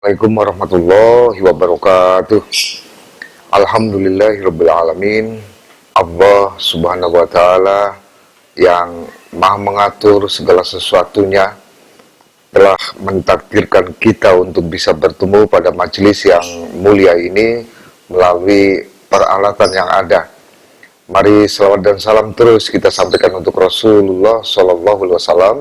Assalamualaikum warahmatullahi wabarakatuh. Alhamdulillahirabbil alamin. Allah Subhanahu wa taala yang Maha mengatur segala sesuatunya telah mentakdirkan kita untuk bisa bertemu pada majelis yang mulia ini melalui peralatan yang ada. Mari selawat dan salam terus kita sampaikan untuk Rasulullah Sallallahu Alaihi Wasallam.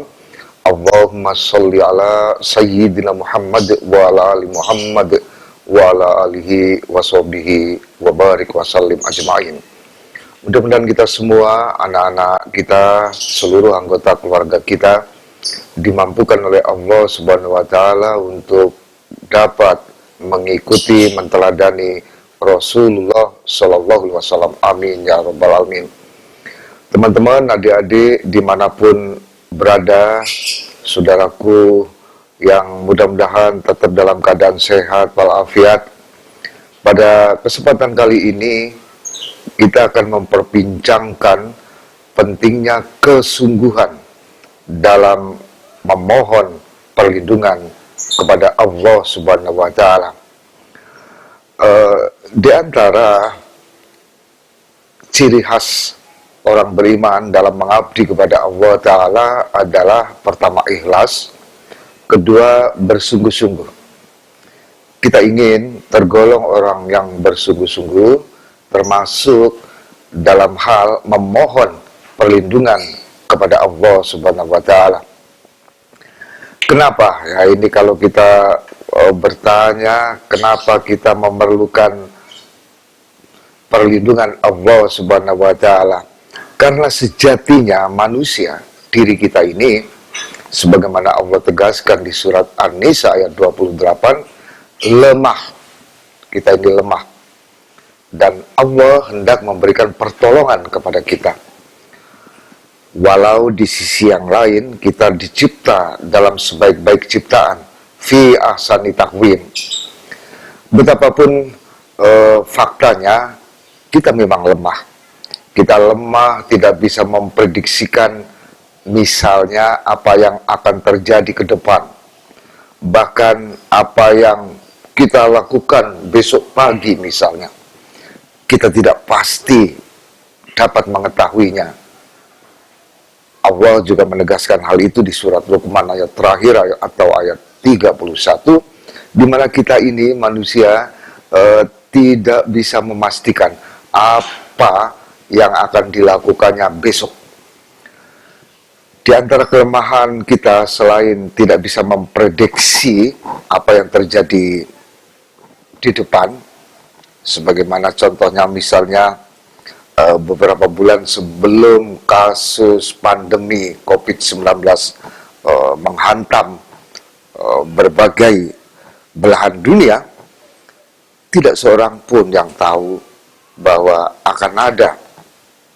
Allahumma sholli ala sayyidina Muhammad wa ala ali Muhammad wa ala alihi wa sahbihi wa barik wa sallim ajma'in. Mudah-mudahan kita semua, anak-anak kita, seluruh anggota keluarga kita dimampukan oleh Allah Subhanahu wa taala untuk dapat mengikuti, menteladani Rasulullah Sallallahu Alaihi Wasallam. Amin ya rabbal alamin. Teman-teman, adik-adik dimanapun berada, saudaraku yang mudah-mudahan tetap dalam keadaan sehat walafiat. Pada kesempatan kali ini kita akan memperbincangkan pentingnya kesungguhan dalam memohon perlindungan kepada Allah Subhanahu wa taala. Di antara ciri khas orang beriman dalam mengabdi kepada Allah Ta'ala adalah pertama ikhlas, kedua bersungguh-sungguh. Kita ingin tergolong orang yang bersungguh-sungguh, termasuk dalam hal memohon perlindungan kepada Allah Subhanahu wa Ta'ala. Kenapa? Ya, ini kalau kita bertanya kenapa kita memerlukan perlindungan Allah Subhanahu wa Ta'ala. Karena sejatinya manusia, diri kita ini, sebagaimana Allah tegaskan di surat An-Nisa ayat 28, lemah. Kita ini lemah. Dan Allah hendak memberikan pertolongan kepada kita. Walau di sisi yang lain, kita dicipta dalam sebaik-baik ciptaan. Fi ahsani taqwim. Betapapun faktanya, kita memang lemah. Kita lemah, tidak bisa memprediksikan misalnya apa yang akan terjadi ke depan. Bahkan apa yang kita lakukan besok pagi misalnya. Kita tidak pasti dapat mengetahuinya. Allah juga menegaskan hal itu di surat Luqman ayat terakhir atau ayat 31, di mana kita ini manusia tidak bisa memastikan apa yang akan dilakukannya besok. Di antara kelemahan kita selain tidak bisa memprediksi apa yang terjadi di depan, sebagaimana contohnya misalnya beberapa bulan sebelum kasus pandemi COVID-19 menghantam berbagai belahan dunia, tidak seorang pun yang tahu bahwa akan ada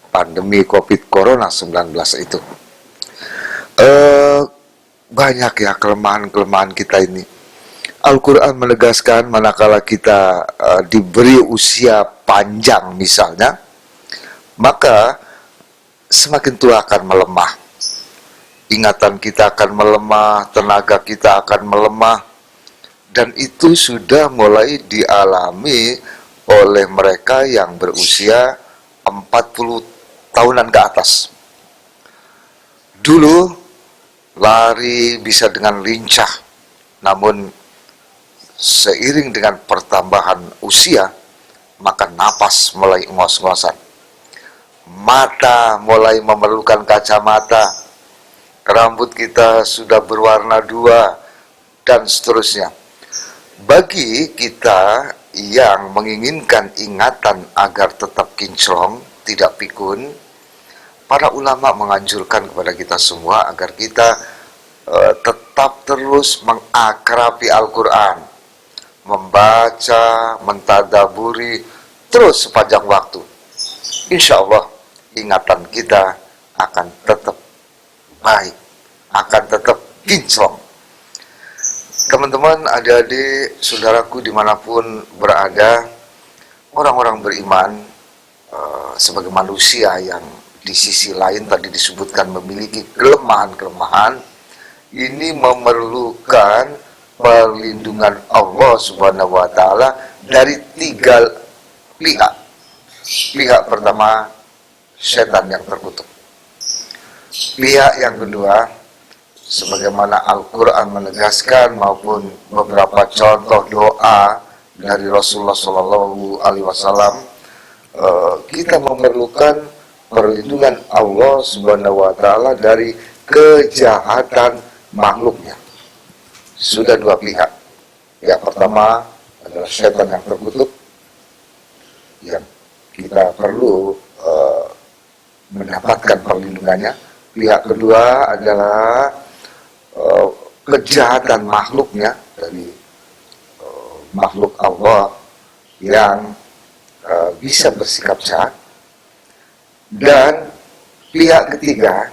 pandemi COVID-19 itu. Banyak ya kelemahan-kelemahan kita ini. Al-Quran menegaskan manakala kita diberi usia panjang misalnya, maka semakin tua akan melemah. Ingatan kita akan melemah, tenaga kita akan melemah, dan itu sudah mulai dialami oleh mereka yang berusia 40 tahunan ke atas. Dulu lari bisa dengan lincah, namun seiring dengan pertambahan usia, maka napas mulai ngos-ngosan. Mata mulai memerlukan kacamata, rambut kita sudah berwarna dua, dan seterusnya. Bagi kita yang menginginkan ingatan agar tetap kinclong, tidak pikun, para ulama menganjurkan kepada kita semua agar kita tetap terus mengakrabi Al-Quran, membaca, mentadaburi terus sepanjang waktu. Insya Allah ingatan kita akan tetap baik, akan tetap kinclong. Teman-teman, adik-adik, saudaraku dimanapun berada, orang-orang beriman sebagai manusia yang di sisi lain tadi disebutkan memiliki kelemahan-kelemahan, ini memerlukan perlindungan Allah Subhanahu wa taala dari 3 pihak. Pihak pertama, setan yang terkutuk. Pihak yang kedua, sebagaimana Al-Quran menegaskan maupun beberapa contoh doa dari Rasulullah SAW, kita memerlukan perlindungan Allah Subhanahu wa taala dari kejahatan makhluknya. Sudah 2 pihak. Yang pertama adalah setan yang terkutuk, yang kita perlu mendapatkan perlindungannya. Pihak kedua adalah kejahatan makhluknya, dari makhluk Allah yang bisa bersikap jahat. Dan pihak ketiga,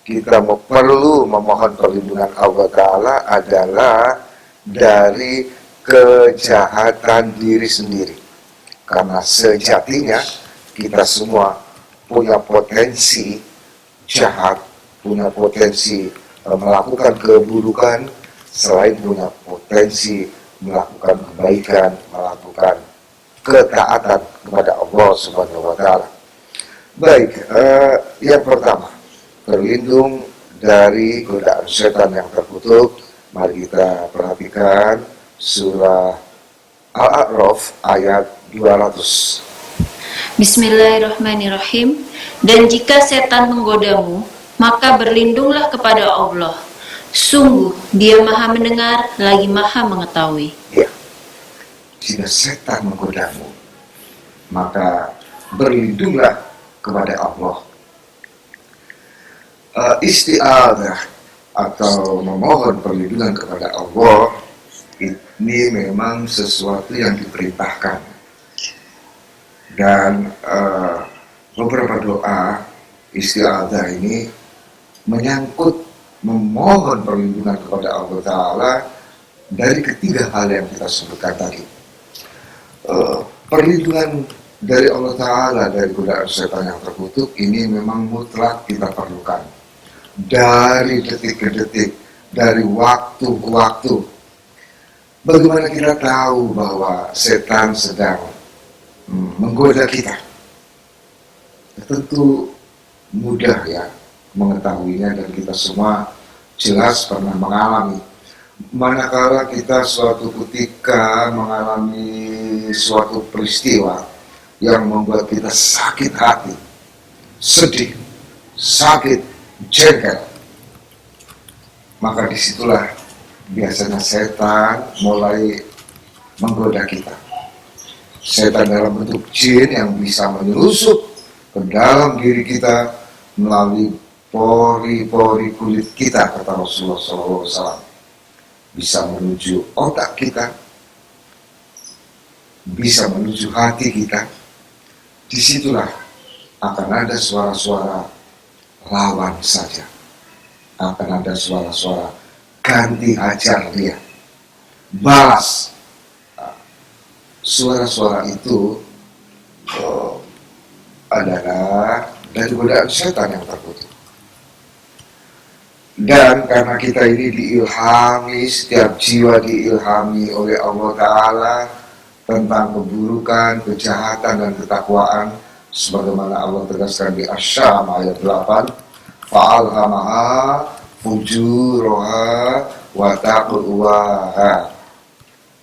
kita perlu memohon perlindungan Allah Ta'ala adalah dari kejahatan diri sendiri. Karena sejatinya kita semua punya potensi jahat, punya potensi melakukan keburukan, selain punya potensi melakukan kebaikan, melakukan ketaatan kepada Allah Subhanahu wa taala. Baik, yang pertama, terlindung dari godaan setan yang terkutuk. Mari kita perhatikan surah Al-A'raf ayat 200. Bismillahirrahmanirrahim. Dan jika setan menggodamu, maka berlindunglah kepada Allah. Sungguh Dia Maha Mendengar lagi Maha Mengetahui. Ya, jika setan menggodamu, maka berlindunglah kepada Allah. Isti'adzah atau memohon perlindungan kepada Allah ini memang sesuatu yang diperintahkan. Dan beberapa doa isti'adzah ini menyangkut memohon perlindungan kepada Allah Ta'ala dari ketiga hal yang kita sebutkan tadi. Perlindungan dari Allah Ta'ala dari godaan setan yang terkutuk ini memang mutlak kita perlukan. Dari detik ke detik, dari waktu ke waktu. Bagaimana kita tahu bahwa setan sedang menggoda kita? Tentu mudah ya mengetahuinya, dan kita semua jelas pernah mengalami. Manakala kita suatu ketika mengalami suatu peristiwa yang membuat kita sakit hati, sedih, sakit, jengkel, maka disitulah biasanya setan mulai menggoda kita. Setan dalam bentuk jin yang bisa menyelusup ke dalam diri kita melalui pori-pori kulit kita, kata Rasulullah SAW. Bisa menuju otak kita, bisa menuju hati kita. Disitulah akan ada suara-suara lawan saja, akan ada suara-suara ganti ajar dia, balas. Suara-suara itu adalah dari godaan setan yang terkutuk. Dan karena kita ini diilhami, setiap jiwa diilhami oleh Allah Ta'ala tentang keburukan, kejahatan, dan ketakwaan, sebagaimana Allah tegaskan di Asy-Syam ayat 8, fa'alhamaha fujuraha wa taqwaha.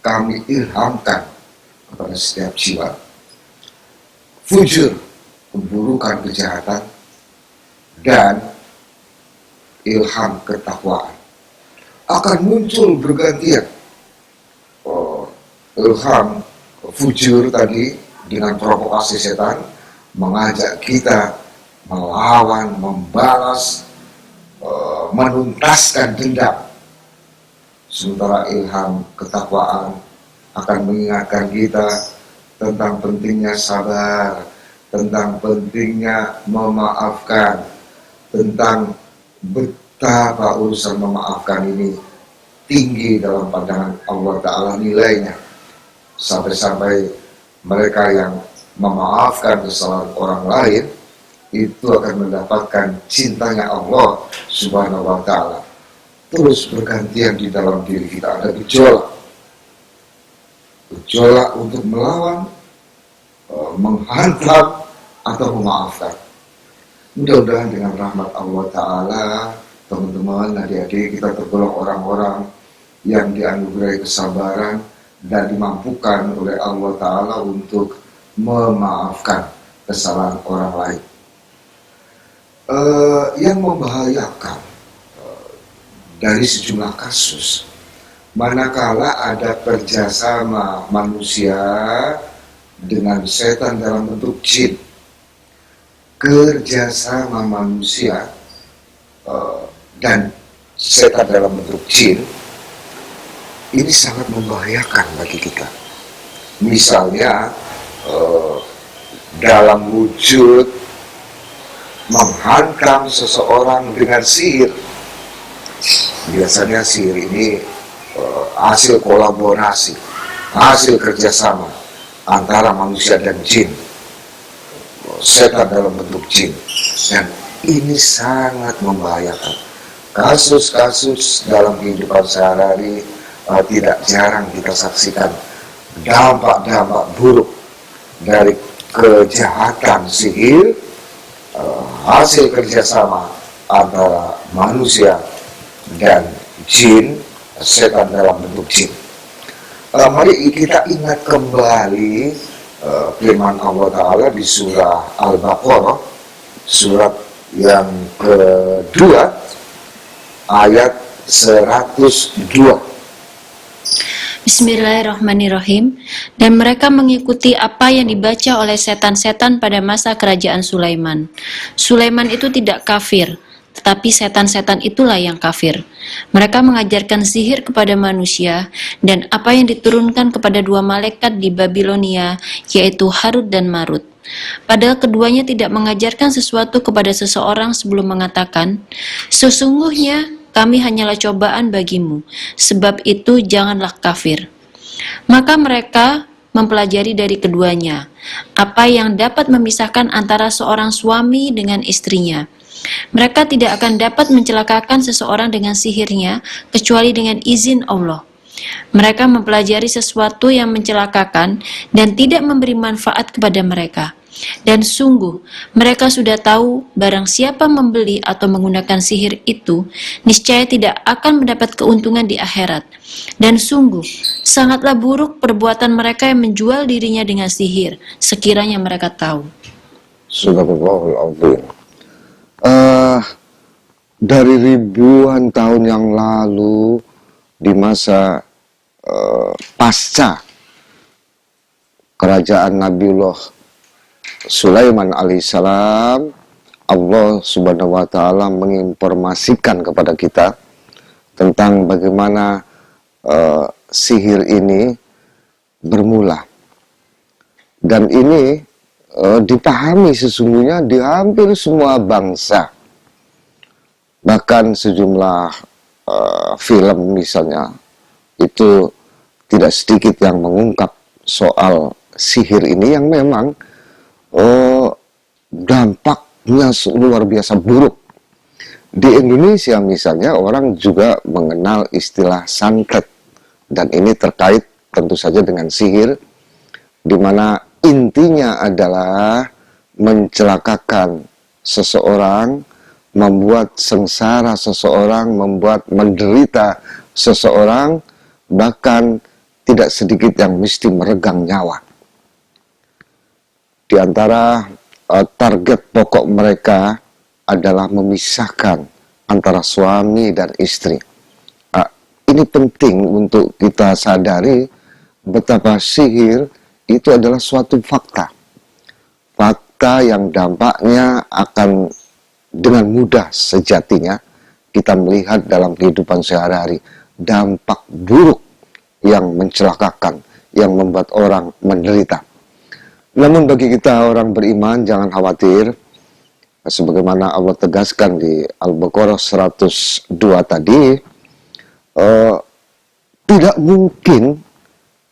Kami ilhamkan kepada setiap jiwa fujur, keburukan, kejahatan, dan ilham ketakwaan. Akan muncul bergantian. Ilham fujur tadi dengan provokasi setan mengajak kita melawan, membalas, menuntaskan dendam. Sementara ilham ketakwaan akan mengingatkan kita tentang pentingnya sabar, tentang pentingnya memaafkan, tentang betapa urusan memaafkan ini tinggi dalam pandangan Allah Ta'ala nilainya. Sampai-sampai mereka yang memaafkan kesalahan orang lain itu akan mendapatkan cintanya Allah Subhanahu wa Ta'ala. terus bergantian di dalam diri kita. Ada gejolak untuk melawan, menghantam, atau memaafkan. Mudah-mudahan dengan rahmat Allah Ta'ala, teman-teman, adik-adik, kita tergolong orang-orang yang dianugerahi kesabaran dan dimampukan oleh Allah Ta'ala untuk memaafkan kesalahan orang lain. Yang membahayakan dari sejumlah kasus, manakala ada kerjasama manusia dengan setan dalam bentuk jin. Kerjasama manusia dan setan dalam bentuk jin ini sangat membahayakan bagi kita. Misalnya dalam wujud menghantam seseorang dengan sihir. Biasanya sihir ini hasil kolaborasi, hasil kerjasama antara manusia dan jin, setan dalam bentuk jin, dan ini sangat membahayakan. Kasus-kasus dalam kehidupan sehari-hari tidak jarang kita saksikan dampak-dampak buruk dari kejahatan sihir, hasil kerjasama antara manusia dan jin, setan dalam bentuk jin. Mari kita ingat kembali firman Allah Ta'ala di surah Al-Baqarah, surat yang kedua, ayat 102. Bismillahirrahmanirrahim. Dan mereka mengikuti apa yang dibaca oleh setan-setan pada masa kerajaan Sulaiman. Sulaiman itu tidak kafir, tetapi setan-setan itulah yang kafir. Mereka mengajarkan sihir kepada manusia dan apa yang diturunkan kepada dua malaikat di Babilonia, yaitu Harut dan Marut. Padahal keduanya tidak mengajarkan sesuatu kepada seseorang sebelum mengatakan, sesungguhnya kami hanyalah cobaan bagimu, sebab itu janganlah kafir. Maka mereka mempelajari dari keduanya, apa yang dapat memisahkan antara seorang suami dengan istrinya. Mereka tidak akan dapat mencelakakan seseorang dengan sihirnya, kecuali dengan izin Allah. Mereka mempelajari sesuatu yang mencelakakan dan tidak memberi manfaat kepada mereka. Dan sungguh, mereka sudah tahu barang siapa membeli atau menggunakan sihir itu, niscaya tidak akan mendapat keuntungan di akhirat. Dan sungguh, sangatlah buruk perbuatan mereka yang menjual dirinya dengan sihir, sekiranya mereka tahu. Subhanallahul azim. Dari ribuan tahun yang lalu, di masa pasca kerajaan Nabiullah Sulaiman alaihissalam, Allah subhanahu wa ta'ala menginformasikan kepada kita tentang bagaimana sihir ini bermula. Dan ini dipahami sesungguhnya di hampir semua bangsa. Bahkan sejumlah film misalnya, itu tidak sedikit yang mengungkap soal sihir ini yang memang dampaknya luar biasa buruk. Di Indonesia misalnya orang juga mengenal istilah santet, dan ini terkait tentu saja dengan sihir, di mana intinya adalah mencelakakan seseorang, membuat sengsara seseorang, membuat menderita seseorang, bahkan tidak sedikit yang mesti meregang nyawa. Di antara target pokok mereka adalah memisahkan antara suami dan istri. Ini penting untuk kita sadari betapa sihir itu adalah suatu fakta. Fakta yang dampaknya akan dengan mudah sejatinya kita melihat dalam kehidupan sehari-hari. Dampak buruk yang mencelakakan, yang membuat orang menderita. Namun bagi kita orang beriman, jangan khawatir. Sebagaimana Allah tegaskan di Al-Baqarah 102 tadi, tidak mungkin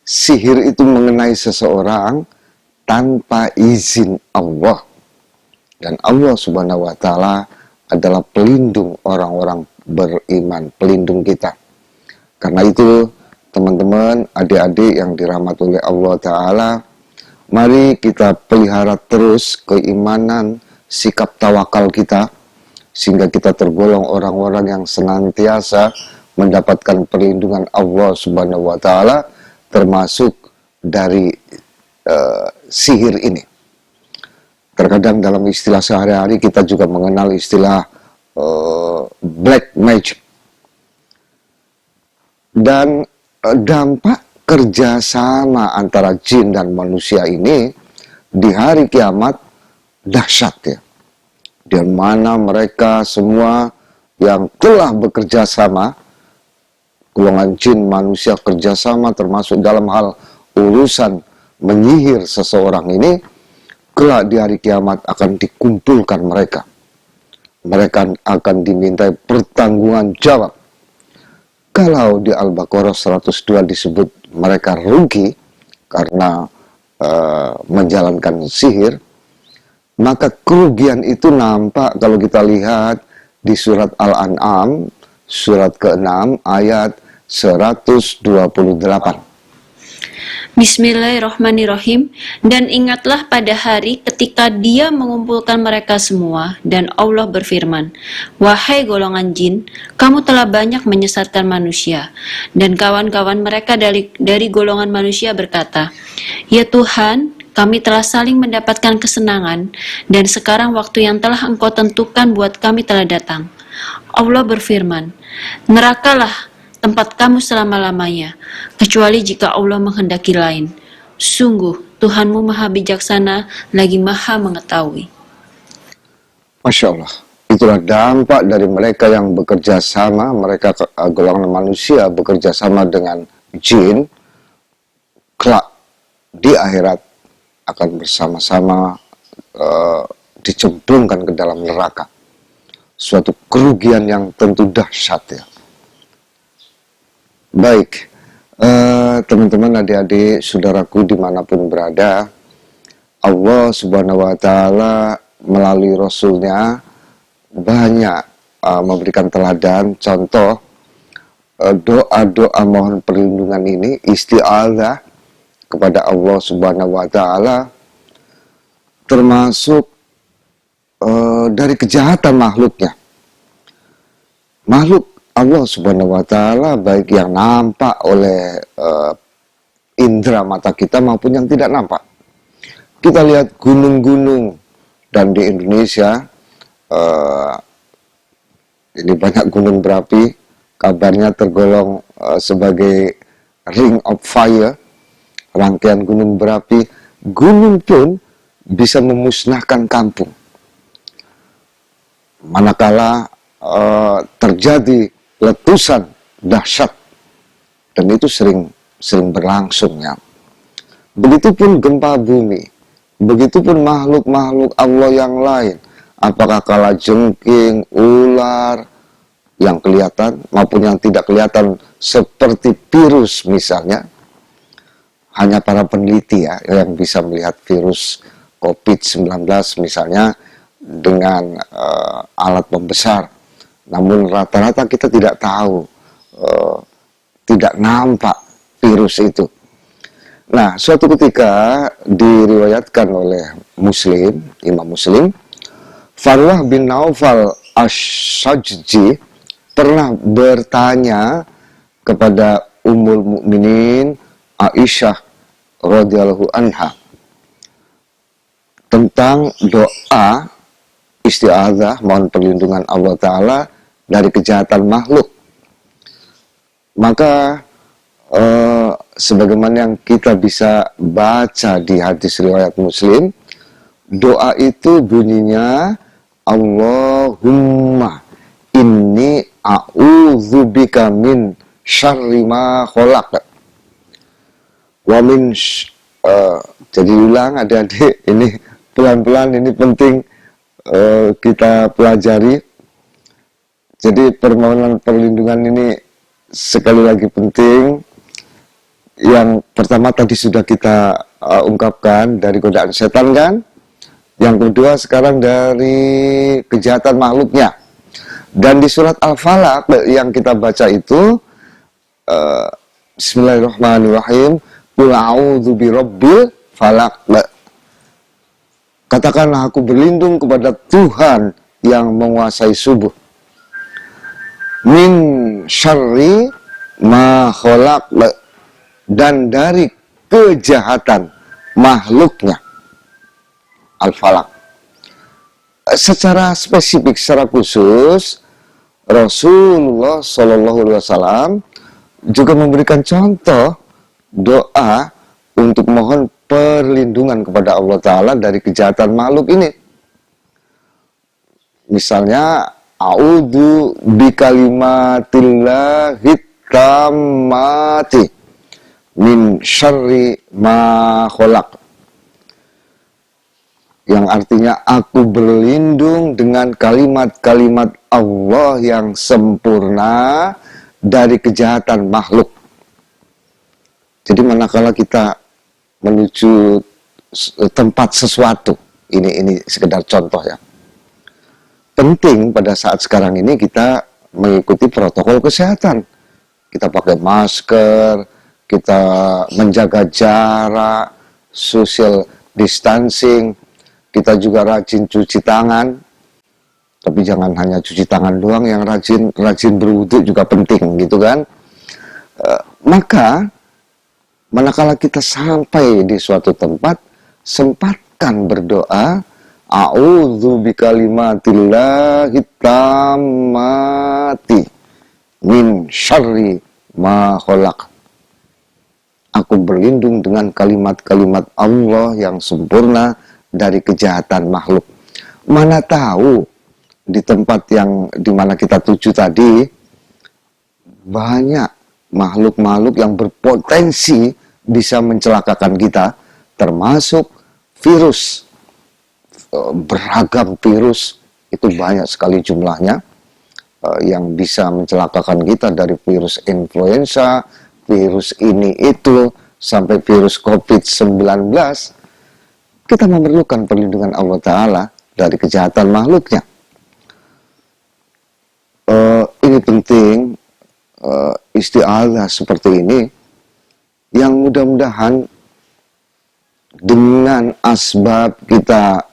sihir itu mengenai seseorang tanpa izin Allah. Dan Allah subhanahu wa ta'ala adalah pelindung orang-orang beriman, pelindung kita. Karena itu, teman-teman, adik-adik yang dirahmati oleh Allah Ta'ala, mari kita pelihara terus keimanan, sikap tawakal kita, sehingga kita tergolong orang-orang yang senantiasa mendapatkan perlindungan Allah Subhanahu wa Ta'ala, termasuk dari sihir ini. Terkadang dalam istilah sehari-hari kita juga mengenal istilah black magic. Dan dampak kerjasama antara jin dan manusia ini di hari kiamat dahsyat ya. Di mana mereka semua yang telah bekerja sama, golongan jin manusia kerjasama termasuk dalam hal urusan menyihir seseorang ini, kelak di hari kiamat akan dikumpulkan mereka. Mereka akan dimintai pertanggungan jawab. Kalau di Al-Baqarah 102 disebut mereka rugi karena menjalankan sihir, maka kerugian itu nampak kalau kita lihat di surat Al-An'am, surat ke-6 ayat 128. Bismillahirrahmanirrahim. Dan ingatlah pada hari ketika Dia mengumpulkan mereka semua, dan Allah berfirman, wahai golongan jin, kamu telah banyak menyesatkan manusia. Dan kawan-kawan mereka dari golongan manusia berkata, ya Tuhan, kami telah saling mendapatkan kesenangan, dan sekarang waktu yang telah Engkau tentukan buat kami telah datang. Allah berfirman, nerakalah tempat kamu selama-lamanya, kecuali jika Allah menghendaki lain. Sungguh, Tuhanmu maha bijaksana, lagi maha mengetahui. Masya Allah, itulah dampak dari mereka yang bekerja sama, mereka golongan manusia bekerja sama dengan jin, kelak di akhirat akan bersama-sama dicemplungkan ke dalam neraka. Suatu kerugian yang tentu dahsyat ya. Baik, teman-teman, adik-adik, saudaraku dimanapun berada, Allah Subhanahu wa Ta'ala melalui Rasulnya banyak memberikan teladan, contoh doa-doa mohon perlindungan ini, isti'adzah kepada Allah Subhanahu wa Ta'ala, termasuk dari kejahatan makhluknya. Makhluk Allah Subhanahu wa Ta'ala baik yang nampak oleh indera mata kita maupun yang tidak nampak. Kita lihat gunung-gunung, dan di Indonesia ini banyak gunung berapi, kabarnya tergolong sebagai ring of fire, rangkaian gunung berapi. Gunung pun bisa memusnahkan kampung. Manakala terjadi letusan dahsyat, dan itu sering berlangsung ya. Begitupun gempa bumi, begitupun makhluk-makhluk Allah yang lain, apakah kalajengking, ular yang kelihatan maupun yang tidak kelihatan seperti virus misalnya. Hanya para peneliti ya yang bisa melihat virus COVID-19 misalnya dengan alat pembesar. Namun rata-rata kita tidak tahu, tidak nampak virus itu. Nah, suatu ketika diriwayatkan oleh Muslim, Imam Muslim, Farwah bin Naufal Ash-Shajji pernah bertanya kepada Ummul Mukminin Aisyah radhiyallahu anha tentang doa isti'adzah, mohon perlindungan Allah Ta'ala dari kejahatan makhluk. Maka sebagaimana yang kita bisa baca di hadis riwayat Muslim, doa itu bunyinya, Allahumma inni a'udzubika min syarri ma khalaq. Wa min jadi ulang adik-adik, ini pelan-pelan, ini penting kita pelajari. Jadi permohonan perlindungan ini sekali lagi penting. Yang pertama tadi sudah kita ungkapkan dari godaan setan kan. Yang kedua sekarang dari kejahatan makhluknya. Dan di surat Al-Falaq yang kita baca itu, Bismillahirrahmanirrahim, Qul a'udzu birabbil falaq. Katakanlah aku berlindung kepada Tuhan yang menguasai subuh. Min syarri ma khalaq, dan dari kejahatan makhluknya. Al-Falaq. Secara spesifik, secara khusus, Rasulullah SAW juga memberikan contoh doa untuk mohon perlindungan kepada Allah Ta'ala dari kejahatan makhluk ini. Misalnya, a'udzu bikalimatillahi tammati min syarri ma khalaq, yang artinya aku berlindung dengan kalimat-kalimat Allah yang sempurna dari kejahatan makhluk. Jadi manakala kita menuju tempat sesuatu, ini sekedar contoh ya, penting pada saat sekarang ini kita mengikuti protokol kesehatan. Kita pakai masker, kita menjaga jarak, social distancing, kita juga rajin cuci tangan. Tapi jangan hanya cuci tangan doang, yang rajin berwudu juga penting, gitu kan. Maka manakala kita sampai di suatu tempat, sempatkan berdoa, a'udzu bikalimatillahi tammati min syarri ma khalaq. Aku berlindung dengan kalimat-kalimat Allah yang sempurna dari kejahatan makhluk. Mana tahu di tempat yang dimana kita tuju tadi banyak makhluk-makhluk yang berpotensi bisa mencelakakan kita, termasuk virus. Beragam virus, itu banyak sekali jumlahnya yang bisa mencelakakan kita, dari virus influenza, virus ini itu, sampai virus COVID-19. Kita memerlukan perlindungan Allah Ta'ala dari kejahatan makhluknya. Ini penting, isti'adzah seperti ini, yang mudah-mudahan dengan asbab kita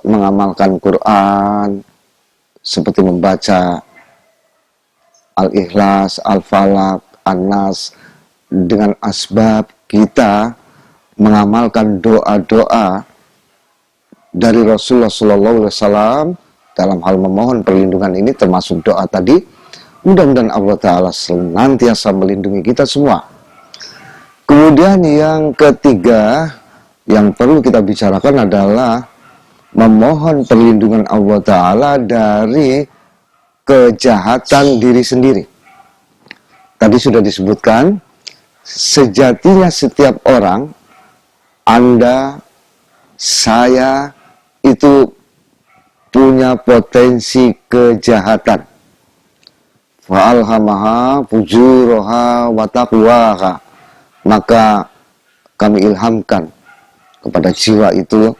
mengamalkan Quran, seperti membaca Al-Ikhlas, Al-Falaq, An-Nas, dengan asbab kita mengamalkan doa-doa dari Rasulullah SAW dalam hal memohon perlindungan ini, termasuk doa tadi, mudah-mudahan Allah Ta'ala senantiasa melindungi kita semua. Kemudian yang ketiga yang perlu kita bicarakan adalah memohon perlindungan Allah Ta'ala dari kejahatan diri sendiri. Tadi sudah disebutkan, sejatinya setiap orang, Anda, saya, itu punya potensi kejahatan. Fa'alhamaha fujuraha wa taqwaha. Maka kami ilhamkan kepada jiwa itu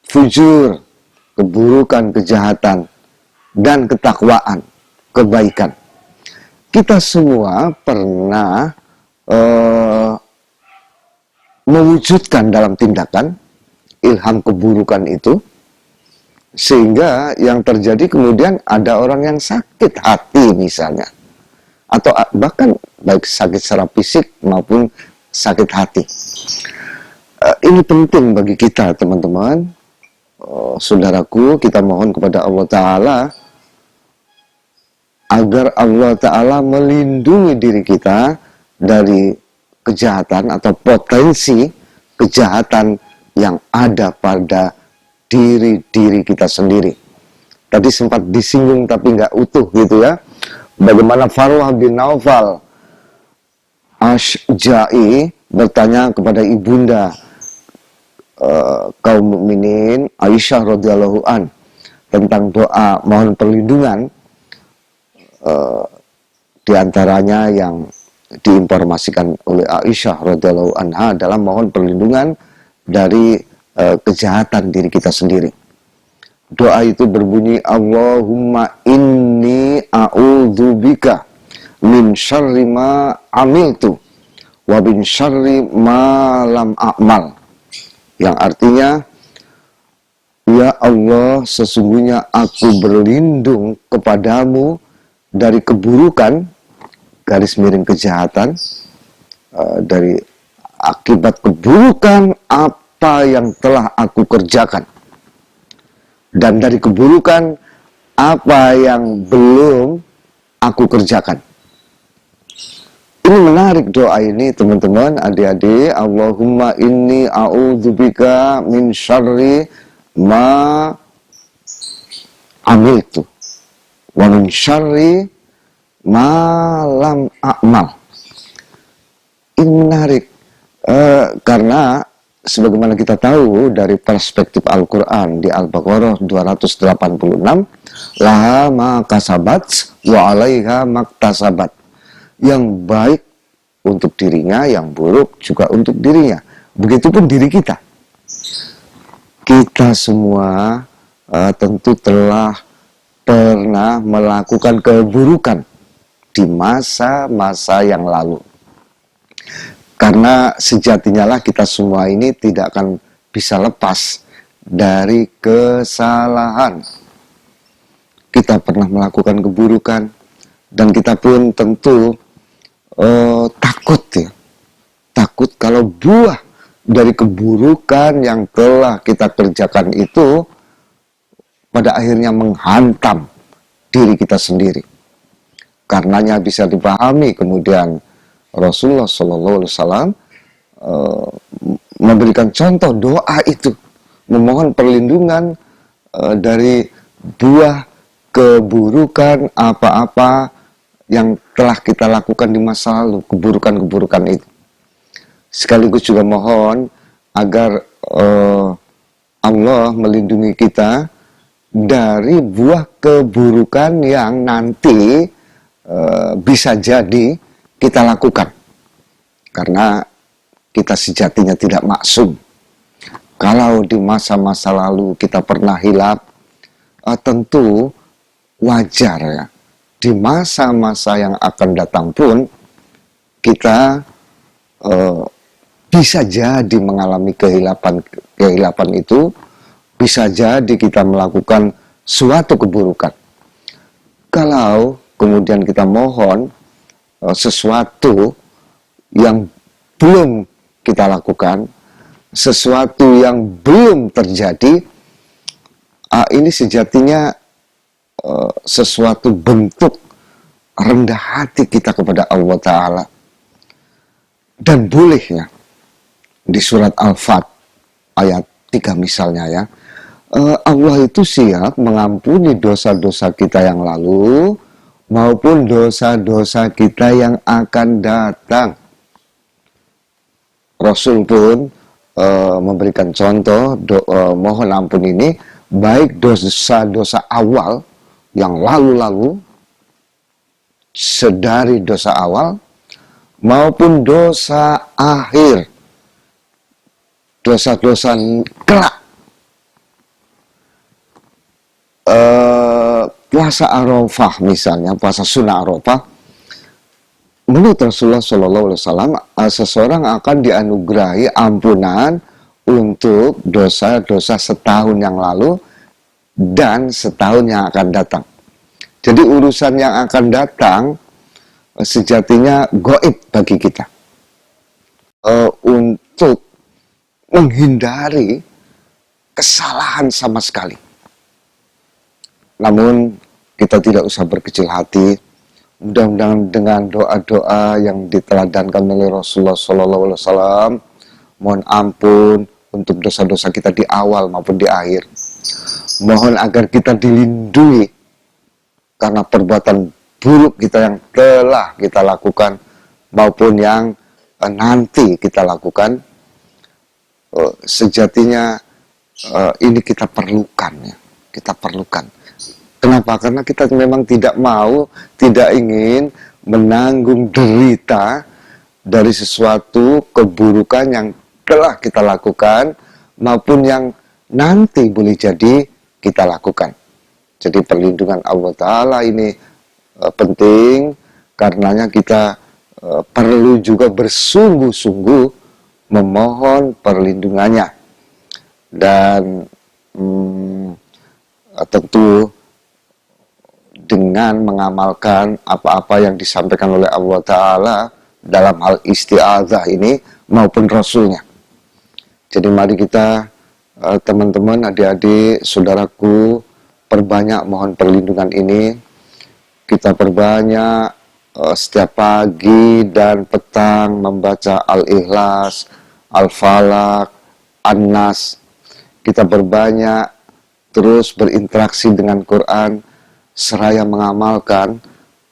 fujur, keburukan, kejahatan, dan ketakwaan, kebaikan. Kita semua pernah mewujudkan dalam tindakan ilham keburukan itu, sehingga yang terjadi kemudian ada orang yang sakit hati misalnya, atau bahkan baik sakit secara fisik maupun sakit hati. Ini penting bagi kita, teman-teman, saudaraku. Kita mohon kepada Allah Ta'ala agar Allah Ta'ala melindungi diri kita dari kejahatan atau potensi kejahatan yang ada pada diri kita sendiri. Tadi sempat disinggung tapi nggak utuh gitu ya. Bagaimana Farwah bin Naufal Asyja'i bertanya kepada ibunda kaum mukminin Aisyah radhiyallahu an tentang doa mohon perlindungan, diantaranya yang diinformasikan oleh Aisyah radhiyallahu anha adalah mohon perlindungan dari kejahatan diri kita sendiri. Doa itu berbunyi, Allahumma inni a'udzubika min syarri ma amiltu wa min syarri ma lam a'mal. Yang artinya, ya Allah, sesungguhnya aku berlindung kepadamu dari keburukan, garis miring kejahatan, dari akibat keburukan apa yang telah aku kerjakan, dan dari keburukan apa yang belum aku kerjakan. Ini menarik doa ini, teman-teman, adik-adik. Allahumma inni a'udzubika min syarri ma amiltu wa min syarri ma lam a'mal. Ini menarik karena sebagaimana kita tahu dari perspektif Al-Quran di Al-Baqarah 286, laha ma kasabat wa alaiha maktasabat. Yang baik untuk dirinya, yang buruk juga untuk dirinya. Begitupun diri kita. Kita semua tentu telah pernah melakukan keburukan di masa-masa yang lalu. Karena sejatinya lah kita semua ini tidak akan bisa lepas dari kesalahan. Kita pernah melakukan keburukan, dan kita pun tentu takut ya. Takut kalau buah dari keburukan yang telah kita kerjakan itu pada akhirnya menghantam diri kita sendiri. Karenanya bisa dipahami kemudian Rasulullah SAW memberikan contoh doa itu, memohon perlindungan dari buah keburukan apa-apa yang telah kita lakukan di masa lalu, keburukan-keburukan itu. Sekaligus juga mohon agar Allah melindungi kita dari buah keburukan yang nanti bisa jadi kita lakukan. Karena kita sejatinya tidak maksum. Kalau di masa-masa lalu kita pernah hilaf, tentu wajar ya. Di masa-masa yang akan datang pun kita bisa jadi mengalami kehilapan itu, bisa jadi kita melakukan suatu keburukan. Kalau kemudian kita mohon sesuatu yang belum kita lakukan, sesuatu yang belum terjadi, ini sejatinya sesuatu bentuk rendah hati kita kepada Allah Ta'ala. Dan bolehnya di surat Al-Fat ayat 3 misalnya ya, Allah itu siap mengampuni dosa-dosa kita yang lalu maupun dosa-dosa kita yang akan datang. Rasul pun memberikan contoh mohon ampun ini, baik dosa-dosa awal yang lalu-lalu, sedari dosa awal, maupun dosa akhir, dosa-dosa kelak. Puasa Arafah misalnya, puasa sunnah Arafah, menurut Rasulullah SAW, seseorang akan dianugerahi ampunan untuk dosa-dosa setahun yang lalu dan setahun yang akan datang. Jadi urusan yang akan datang sejatinya gaib bagi kita. Untuk menghindari kesalahan sama sekali. Namun kita tidak usah berkecil hati. Mudah-mudahan dengan doa-doa yang diteladankan oleh Rasulullah SAW, mohon ampun untuk dosa-dosa kita di awal maupun di akhir. Mohon agar kita dilindungi karena perbuatan buruk kita yang telah kita lakukan maupun yang nanti kita lakukan. Sejatinya ini kita perlukan ya. Kita perlukan. Kenapa? Karena kita memang tidak mau, tidak ingin menanggung derita dari sesuatu keburukan yang telah kita lakukan maupun yang nanti boleh jadi kita lakukan. Jadi perlindungan Allah Ta'ala ini penting, karenanya kita perlu juga bersungguh-sungguh memohon perlindungannya. Dan tentu dengan mengamalkan apa-apa yang disampaikan oleh Allah Ta'ala dalam hal isti'adzah ini maupun Rasulnya. Jadi mari kita teman-teman, adik-adik, saudaraku, perbanyak mohon perlindungan ini. Kita perbanyak setiap pagi dan petang membaca Al-Ikhlas, Al-Falaq, An-Nas. Kita berbanyak terus berinteraksi dengan Quran, seraya mengamalkan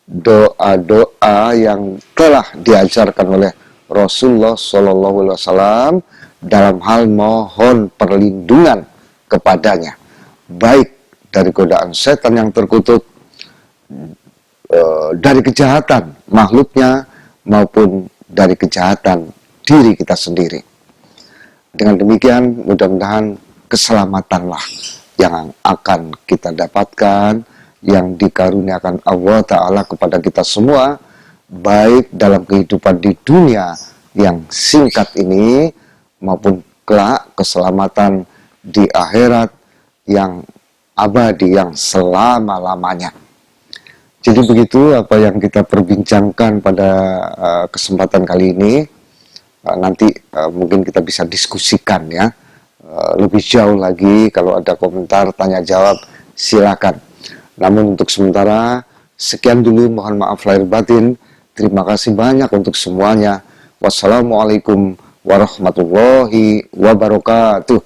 doa-doa yang telah diajarkan oleh Rasulullah SAW dalam hal mohon perlindungan kepadanya, baik dari godaan setan yang terkutuk, dari kejahatan makhluknya, maupun dari kejahatan diri kita sendiri. Dengan demikian, mudah-mudahan keselamatanlah yang akan kita dapatkan, yang dikaruniakan Allah Ta'ala kepada kita semua, baik dalam kehidupan di dunia yang singkat ini, maupun kelak keselamatan di akhirat yang abadi, yang selama-lamanya. Jadi begitu apa yang kita perbincangkan pada kesempatan kali ini. Nanti mungkin kita bisa diskusikan ya lebih jauh lagi. Kalau ada komentar, tanya jawab, silakan. Namun untuk sementara sekian dulu, mohon maaf lahir batin. Terima kasih banyak untuk semuanya. Wassalamualaikum warahmatullahi wabarakatuh.